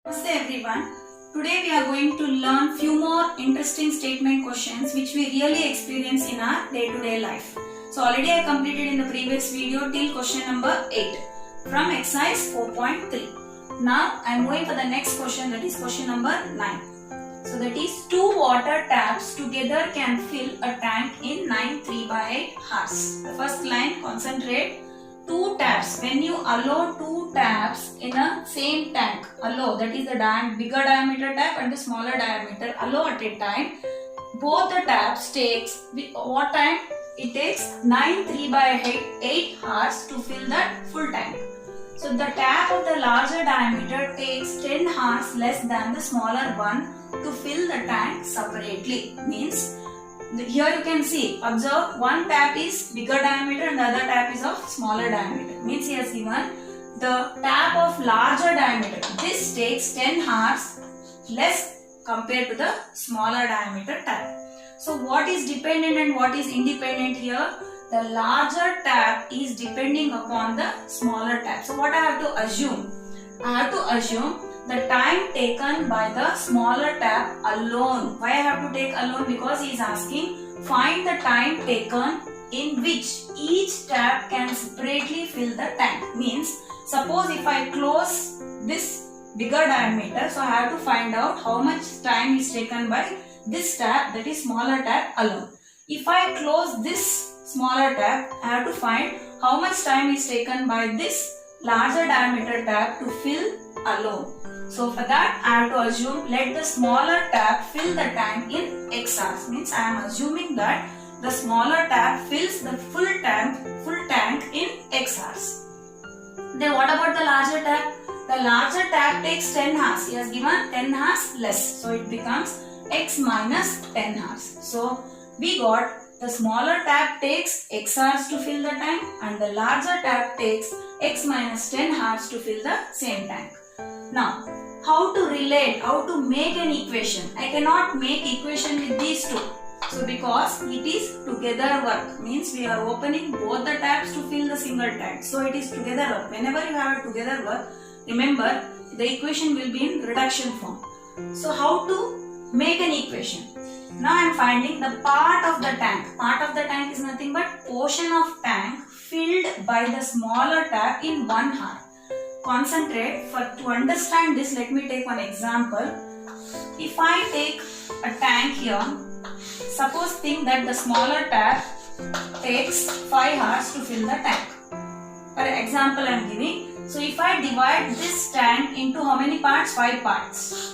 Namaste everyone. Today we are going to learn few more interesting statement questions which we really experience in our day-to-day life. So already I completed in the previous video till question number 8 from exercise 4.3. Now I am going for the next question, that is question number 9. So that is two water taps together can fill a tank in 9 3/8 hours. The first line, concentrate. Two taps, when you allow two taps in a same tank, allow, that is the bigger diameter tap and the smaller diameter, allow at a time, both the taps takes what time? It takes 9 3/8 hours to fill that full tank. So the tap of the larger diameter takes 10 hours less than the smaller one to fill the tank separately. Means here you can see, observe, one tap is bigger diameter and the other tap is of smaller diameter. Means he has given the tap of larger diameter. This takes 10 hours less compared to the smaller diameter tap. So what is dependent and what is independent here? The larger tap is depending upon the smaller tap. So what I have to assume? I have to assume the time taken by the smaller tap alone. Why I have to take alone? Because he is asking find the time taken in which each tap can separately fill the tank. Means suppose if I close this bigger diameter, so I have to find out how much time is taken by this tap, that is smaller tap alone. If I close this smaller tap, I have to find how much time is taken by this larger diameter tap to fill alone. So for that I have to assume let the smaller tap fill the tank in X hours. Means I am assuming that the smaller tap fills the full tank in X hours. Then what about the larger tap? The larger tap takes 10 hours. He has given 10 hours less. So it becomes X minus 10 hours. So we got the smaller tap takes X hours to fill the tank and the larger tap takes X minus 10 hours to fill the same tank. Now, how to relate, how to make an equation? I cannot make equation with these two. So because it is together work, means we are opening both the taps to fill the single tank. So it is together work. Whenever you have a together work, remember the equation will be in reduction form. So how to make an equation? Now I am finding the part of the tank. Part of the tank is nothing but portion of tank filled by the smaller tap in 1 hour. Concentrate. To understand this, let me take one example. If I take a tank here, suppose think that the smaller tap takes 5 hours to fill the tank. For example I am giving. So if I divide this tank into how many parts? 5 parts.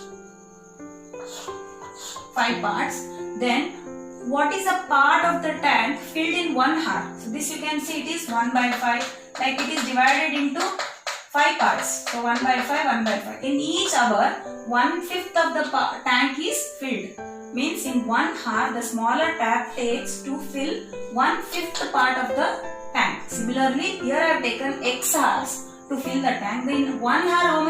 5 parts. Then what is a part of the tank filled in 1 hour? So this you can see it is 1/5. Like it is divided into 5 parts. So 1/5, 1/5. In each hour, 1/5 of the tank is filled. Means in 1 hour, the smaller tap takes to fill 1/5 part of the tank. Similarly, here I have taken X hours to fill the tank. Then in 1 hour, how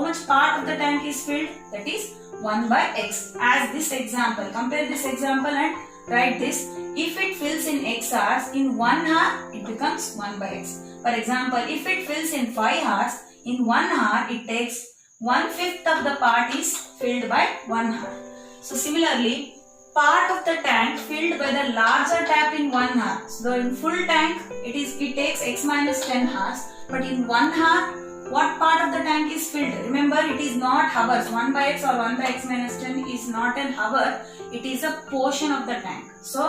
much part of the tank is filled? That is 1/x. As this example, compare this example and write this. If it fills in X hours, in 1 hour, it becomes 1/x. For example, if it fills in 5 hours, in 1 hour it takes 1/5 of the part is filled by 1 hour. So similarly, part of the tank filled by the larger tap in 1 hour. So in full tank it takes X minus 10 hours, but in 1 hour what part of the tank is filled? Remember, it is not hours. 1/x or 1/x minus 10 is not an hour. It is a portion of the tank. So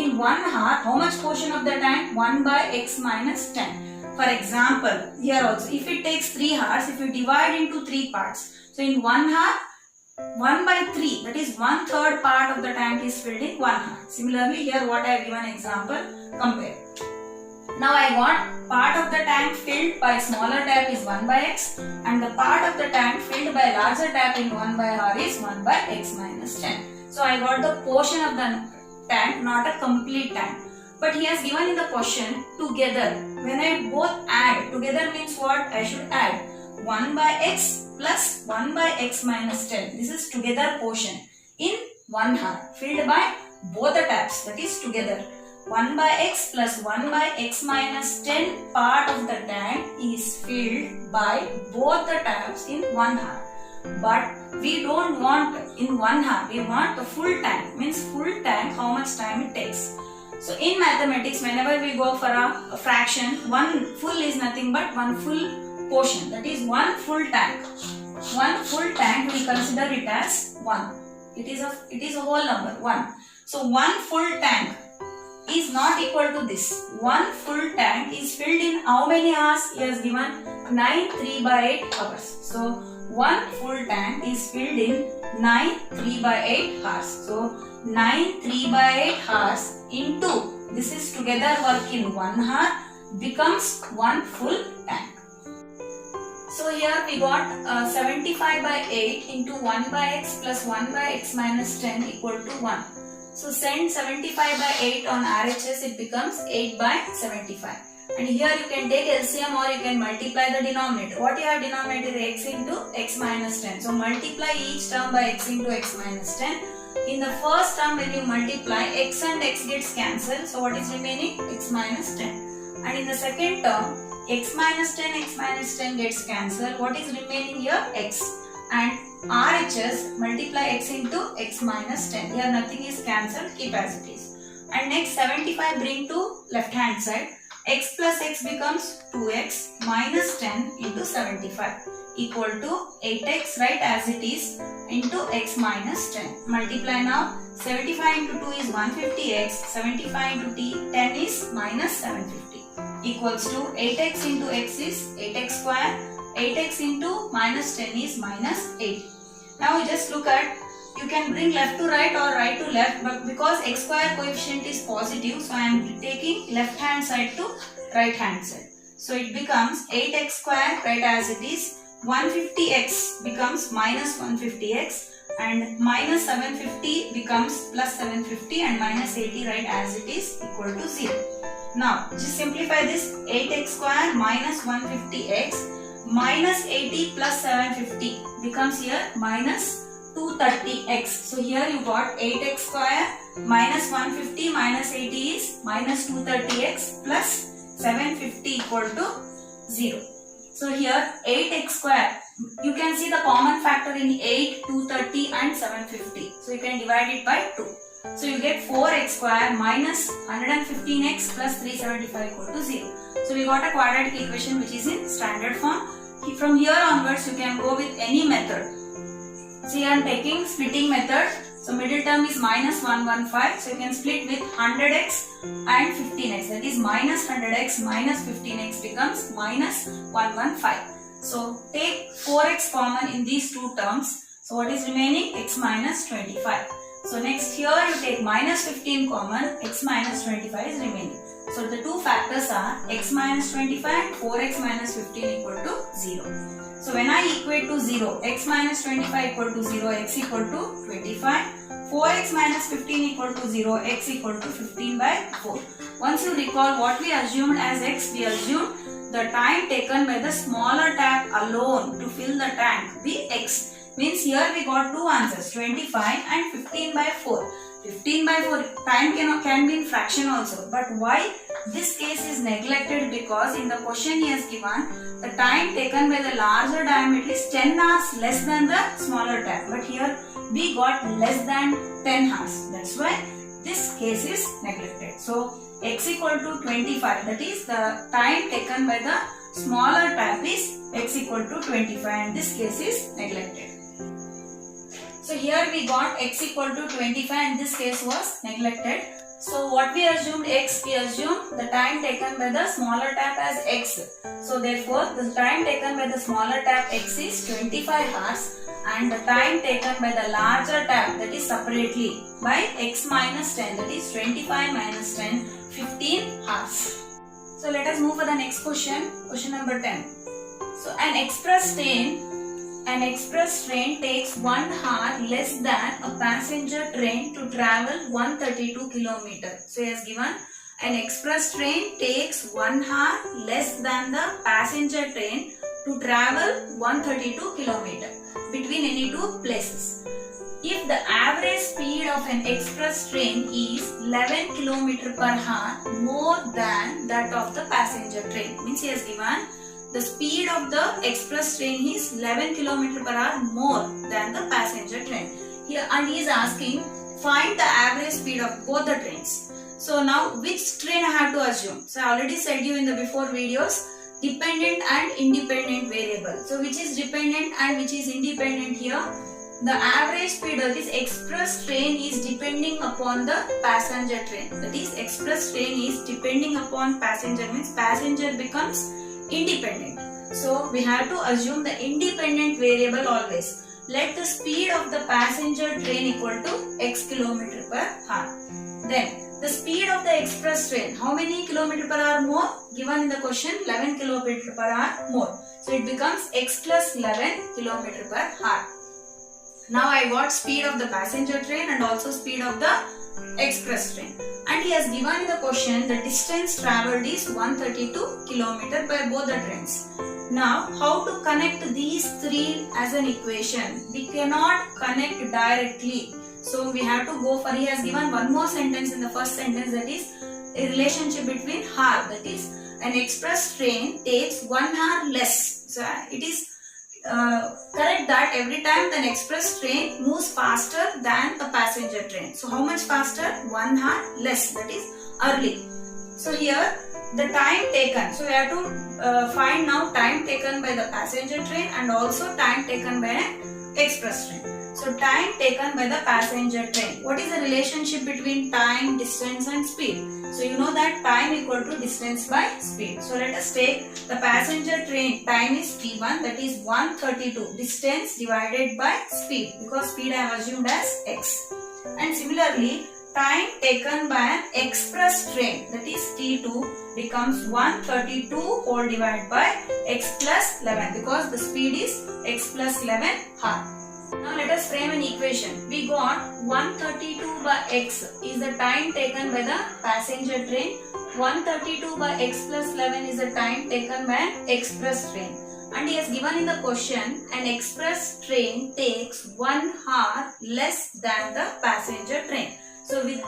in 1 hour, how much portion of the tank? 1/x minus 10. For example, here also, if it takes 3 hours, if you divide into 3 parts, so in 1 hour, 1/3, that is 1/3 part of the tank is filled in 1 hour. Similarly, here what I have given example, compare. Now I got part of the tank filled by smaller tap is 1/x and the part of the tank filled by larger tap in 1/hour is 1/x minus 10. So I got the portion of the tank, not a complete tank. But he has given in the question together. When I both add, together means what? I should add 1/x plus 1/x minus 10. This is together portion in 1 hour filled by both the taps, that is together. 1/x plus 1/x minus 10 part of the tank is filled by both the taps in 1 hour. but we don't want in 1 hour, we want the full tank, means full tank how much time it takes. So in mathematics, whenever we go for a fraction, one full is nothing but one full portion, that is one full tank. One full tank we consider it as 1. It is a whole number 1. So one full tank is not equal to this. One full tank is filled in how many hours? He has given 9 3/8 hours. So one full tank is filled in 9 3/8 hours. So 9 3/8 hours into, this is together work in 1 hour, becomes one full tank. So here we got 75/8 into 1/x plus 1/x minus 10 equal to 1. So send 75/8 on RHS, it becomes 8/75. And here you can take LCM or you can multiply the denominator. What you have denominator? X into x minus 10. So multiply each term by x into x minus 10. In the first term when you multiply, x and x gets cancelled. So what is remaining? X minus 10. And in the second term, x minus 10 gets cancelled. What is remaining here? X. And RHS, multiply x into x minus 10. Here nothing is cancelled, keep as it is. And next 75 bring to left hand side. X plus x becomes 2x minus 10 into 75 equal to 8x, right, as it is, into x minus 10. Multiply now. 75 into 2 is 150x. 75 into 10 is minus 750 equals to 8x into x is 8x square. 8x into minus 10 is minus 8. Now we just look at, you can bring left to right or right to left, but because x square coefficient is positive, so I am taking left hand side to right hand side. So it becomes 8x square, right, as it is. 150x becomes minus 150x and minus 750 becomes plus 750 and minus 80, right, as it is, equal to 0. Now just simplify this. 8x square minus 150x minus 80 plus 750 becomes here minus 230x. So here you got 8x square minus 150 minus 80 is minus 230x plus 750 equal to 0. So here 8x square, you can see the common factor in 8, 230 and 750. So you can divide it by 2. So you get 4x square minus 115x plus 375 equal to 0. So we got a quadratic equation which is in standard form. From here onwards you can go with any method. So here I am taking splitting method. So middle term is minus 115. So you can split with 100x and 15x. That is minus 100x minus 15x becomes minus 115. So take 4x common in these two terms. So what is remaining? X minus 25. So next here you take minus 15 common, x minus 25 is remaining. So the two factors are x minus 25 and 4x minus 15 equal to 0. So when I equate to 0, x minus 25 equal to 0, x equal to 25. 4x minus 15 equal to 0, x equal to 15 by 4. Once you recall what we assumed as x, we assumed the time taken by the smaller tap alone to fill the tank be x. Means here we got two answers, 25 and 15 by 4. 15 by 4 time can be in fraction also. But why this case is neglected? Because in the question he has given the time taken by the larger diameter is 10 hours less than the smaller tap. But here we got less than 10 hours. That's why this case is neglected. So x equal to 25, that is the time taken by the smaller tap is x equal to 25 and this case is neglected. So here we got x equal to 25 and this case was neglected. So what we assumed x, we assumed the time taken by the smaller tap as x. So therefore the time taken by the smaller tap x is 25 hours and the time taken by the larger tap, that is separately, by x minus 10, that is 25 minus 10, 15 hours. So let us move for the next question, question number 10. So an express train takes 1 hour less than a passenger train to travel 132 km. So he has given an express train takes 1 hour less than the passenger train to travel 132 km between any two places. If the average speed of an express train is 11 km per hour more than that of the passenger train, means he has given the speed of the express train is 11 km per hour more than the passenger train. Here, and he is asking, find the average speed of both the trains. So now which train I have to assume? So I already said you in the before videos, dependent and independent variable. So which is dependent and which is independent here? The average speed of this express train is depending upon the passenger train. That is, express train is depending upon passenger, means passenger becomes independent. So we have to assume the independent variable always. Let the speed of the passenger train equal to x km per hour. Then the speed of the express train, how many km per hour more? Given in the question, 11 km per hour more. So it becomes x plus 11 km per hour. Now I got speed of the passenger train and also speed of the express train. And he has given in the question the distance travelled is 132 km by both the trains. Now how to connect these three as an equation? We cannot connect directly. So we have to go for, he has given one more sentence in the first sentence, that is a relationship between hour. That is, an express train takes 1 hour less. So it is correct that every time an express train moves faster than the passenger train. So how much faster? 1 hour less, that is early. So here the time taken. So we have to find now time taken by the passenger train and also time taken by an express train. So time taken by the passenger train. What is the relationship between time, distance and speed? So you know that time equal to distance by speed. So let us take the passenger train. Time is t1, that is 132. Distance divided by speed, because speed I have assumed as x. And similarly, time taken by an express train, that is t2, becomes 132 whole divided by x plus 11, because the speed is x plus 11 hour. Now let us frame an equation. We got 132 by x is the time taken by the passenger train. 132 by x plus 11 is the time taken by an express train. And he has given in the question, an express train takes 1 hour less than the passenger train. So with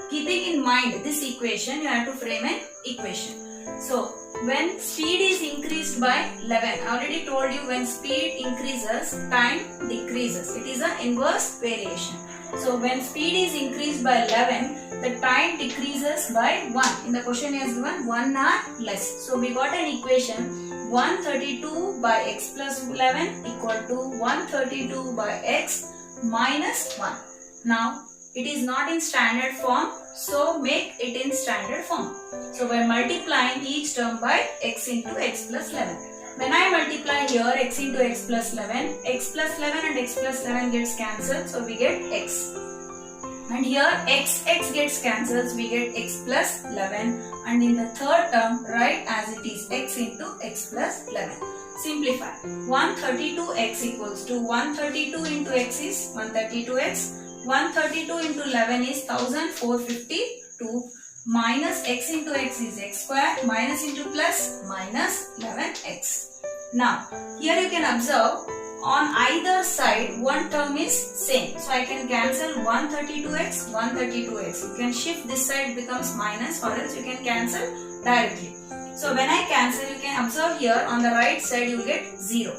keeping in mind this equation, you have to frame an equation. So when speed is increased by 11, I already told you when speed increases, time decreases. It is an inverse variation. So when speed is increased by 11, the time decreases by 1. In the question he has given 1 hour less. So we got an equation, 132 by x plus 11 equal to 132 by x minus 1. Now it is not in standard form, so make it in standard form. So by multiplying each term by x into x plus 11. When I multiply here x into x plus 11, x plus 11 and x plus 11 gets cancelled, so we get x. And here x gets cancelled, we get x plus 11. And in the third term, write as it is, x into x plus 11. Simplify. 132x equals to 132 into x is 132x. 132 into 11 is 1452, minus x into x is x square, minus into plus minus 11x. Now here you can observe on either side one term is same. So I can cancel 132x, 132x. You can shift this side, becomes minus, or else you can cancel directly. So when I cancel, you can observe here on the right side you get 0.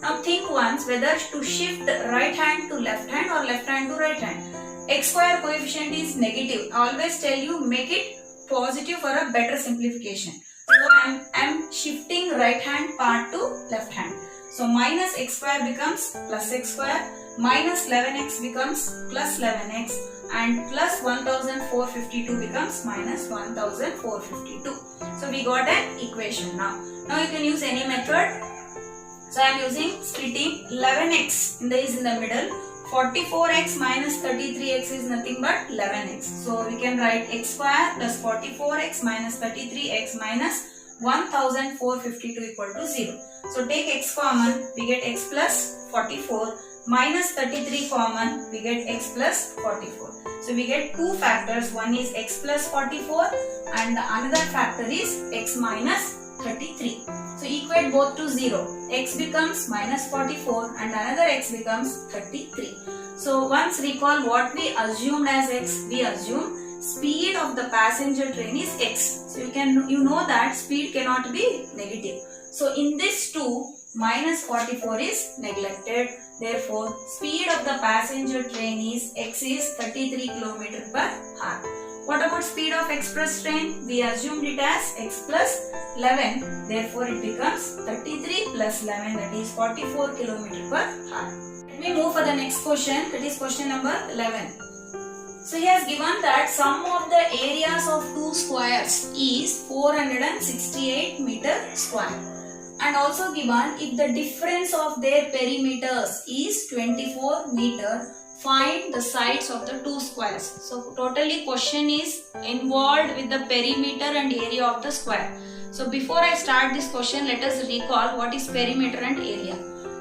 Now think once whether to shift right hand to left hand or left hand to right hand. X square coefficient is negative. I always tell you make it positive for a better simplification. So I am shifting right hand part to left hand. So minus x square becomes plus x square, minus 11x becomes plus 11x, and plus 1452 becomes minus 1452. So we got an equation now. Now you can use any method. So I am using splitting 11x is in the middle. 44x minus 33x is nothing but 11x. So we can write x square plus 44x minus 33x minus 1452 equal to 0. So take x common, we get x plus 44, minus 33 common, we get x plus 44. So we get two factors, one is x plus 44 and the another factor is x minus 33. So equate both to 0. X becomes minus 44 and another x becomes 33. So once recall what we assumed as x, we assume speed of the passenger train is x. So you know that speed cannot be negative. So in this 2, minus 44 is neglected. Therefore, speed of the passenger train is x is 33 km per hour. What about speed of express train? We assumed it as x plus 11. Therefore, it becomes 33 plus 11, that is 44 km per hour. Let me move for the next question, that is question number 11. So he has given that sum of the areas of two squares is 468 meter square, and also given if the difference of their perimeters is 24 meter, find the sides of the two squares. So totally question is involved with the perimeter and area of the square. So before I start this question, let us recall what is perimeter and area.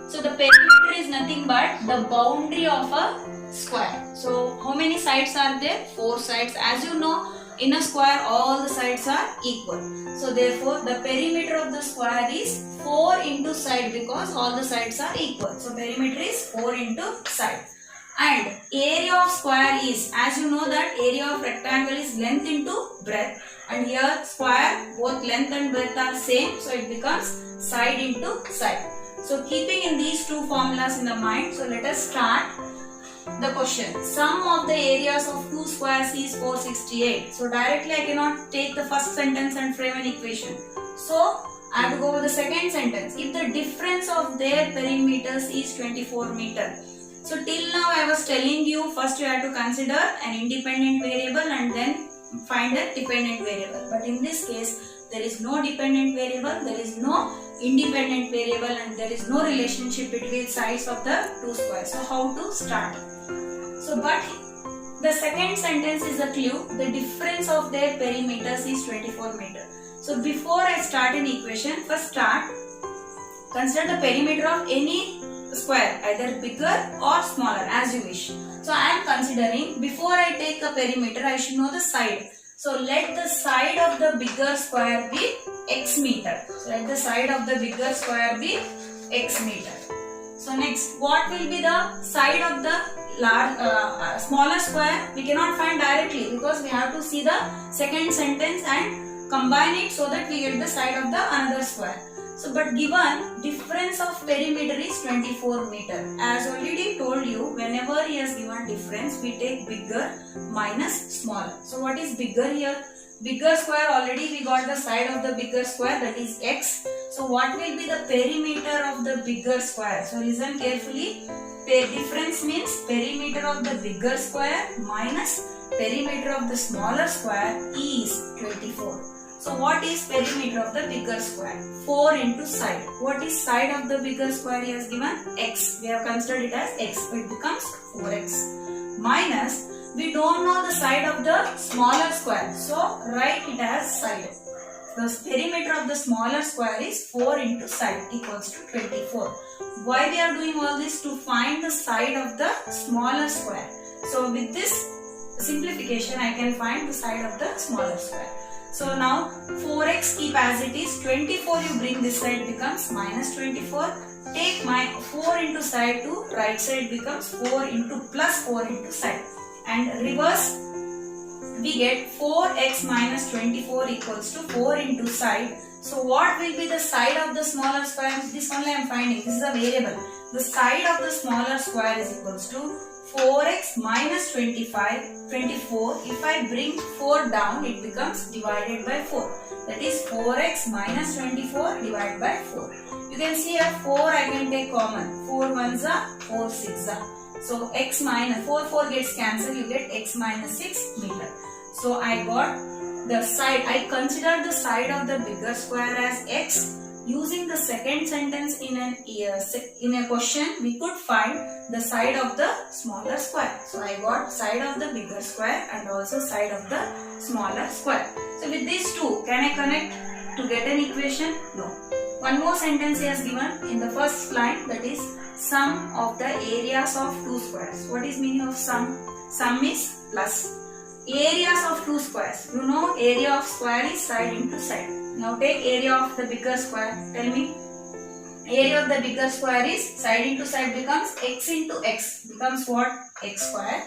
So the perimeter is nothing but the boundary of a square. So how many sides are there? 4 sides. As you know, in a square all the sides are equal. So therefore the perimeter of the square is 4 into side, because all the sides are equal. So perimeter is 4 into side. And area of square is, as you know that area of rectangle is length into breadth, and here square both length and breadth are same, so it becomes side into side. So keeping in these two formulas in the mind, so let us start the question. Sum of the areas of two squares is 468. So directly I cannot take the first sentence and frame an equation. So I have to go with the second sentence. If the difference of their perimeters is 24 meter. So till now I was telling you, first you have to consider an independent variable and then find a dependent variable. But in this case, there is no dependent variable, there is no independent variable, and there is no relationship between sides of the two squares. So how to start? So but the second sentence is a clue. The difference of their perimeters is 24 meter. So before I start an equation, first consider the perimeter of any square, either bigger or smaller as you wish. So I am considering, before I take a perimeter, I should know the side. So let the side of the bigger square be x meter. So let the side of the bigger square be x meter. So next, what will be the side of the smaller square? We cannot find directly, because we have to see the second sentence and combine it so that we get the side of the another square. So but given difference of perimeter is 24 meter. As already told you, whenever he has given difference, we take bigger minus smaller. So what is bigger here? Bigger square, already we got the side of the bigger square, that is x. So what will be the perimeter of the bigger square? So listen carefully. Difference means perimeter of the bigger square minus perimeter of the smaller square is 24. So what is perimeter of the bigger square? 4 into side. What is side of the bigger square he has given? X. We have considered it as x. So it becomes 4x. Minus, we don't know the side of the smaller square. So write it as side. The perimeter of the smaller square is 4 into side equals to 24. Why we are doing all this? To find the side of the smaller square. So with this simplification, I can find the side of the smaller square. So now 4x keep as it is, 24 you bring this side becomes minus 24. Take my 4 into side to right side becomes 4 into plus 4 into side. And reverse, we get 4x minus 24 equals to 4 into side. So what will be the side of the smaller square? This only I am finding. This is a variable. The side of the smaller square is equals to 4x minus 24. If I bring 4 down, it becomes divided by 4. That is 4x minus 24 divided by 4. You can see here 4 I can take common. 4 ones are 4 6 are. So x minus 4 gets cancelled. You get x minus 6 meter. So I got the side. I consider the side of the bigger square as x. Using the second sentence in a question, we could find the side of the smaller square. So I got side of the bigger square and also side of the smaller square. So with these two, can I connect to get an equation? No. One more sentence he has given in the first line, that is sum of the areas of two squares. What is meaning of sum? Sum is plus. Areas of two squares. You know area of square is side into side. Now take area of the bigger square. Tell me. Area of the bigger square is side into side becomes x into x. Becomes what? X square.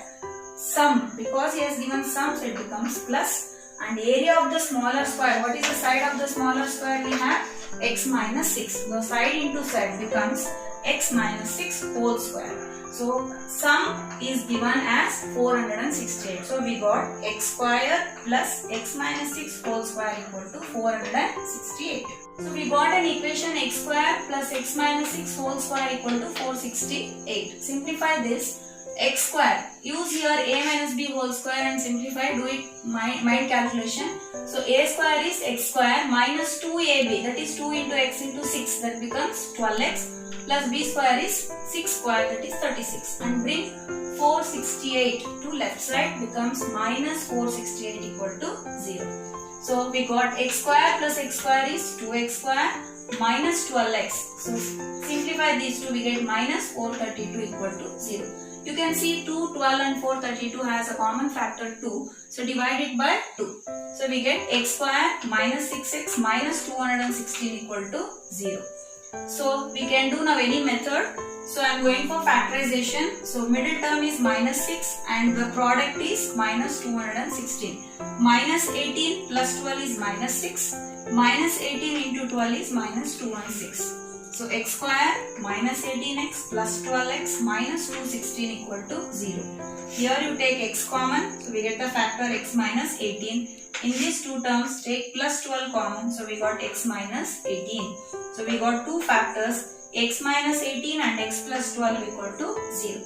Sum. Because he has given sum, so it becomes plus. And area of the smaller square. What is the side of the smaller square we have? x minus 6. The side into side becomes x minus 6 whole square. So sum is given as 468. So we got x square plus x minus 6 whole square equal to 468. So we got an equation x square plus x minus 6 whole square equal to 468. Simplify this. X square, use here a minus b whole square and simplify, do it mind calculation. So a square is x square minus 2ab, that is 2 into x into 6, that becomes 12x, plus b square is 6 square, that is 36, and bring 468 to left side, becomes minus 468 equal to 0. So we got x square plus x square is 2x square minus 12x. So simplify these two, we get minus 432 equal to 0. You can see 2, 12 and 432 has a common factor 2. So divide it by 2. So we get x square minus 6x minus 216 equal to 0. So we can do now any method. So I am going for factorization. So middle term is minus 6 and the product is minus 216. Minus 18 plus 12 is minus 6. Minus 18 into 12 is minus 216. So x square minus 18x plus 12x minus 216 equal to 0. Here you take x common, so we get the factor x minus 18. In these two terms take plus 12 common, so we got x minus 18. So we got two factors, x minus 18 and x plus 12 equal to 0.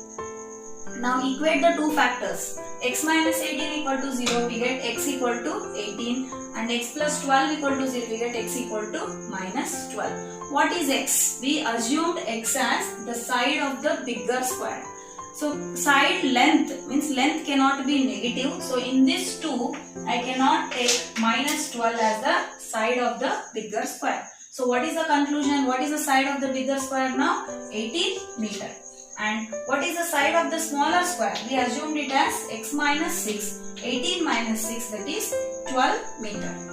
Now equate the two factors. X minus 18 equal to 0, we get x equal to 18, and x plus 12 equal to 0, we get x equal to minus 12. What is x? We assumed x as the side of the bigger square. So side length means length cannot be negative. So in this 2, I cannot take minus 12 as the side of the bigger square. So what is the conclusion? What is the side of the bigger square now? 18 meter. And what is the side of the smaller square? We assumed it as x minus 6. 18 minus 6, that is 12 meter.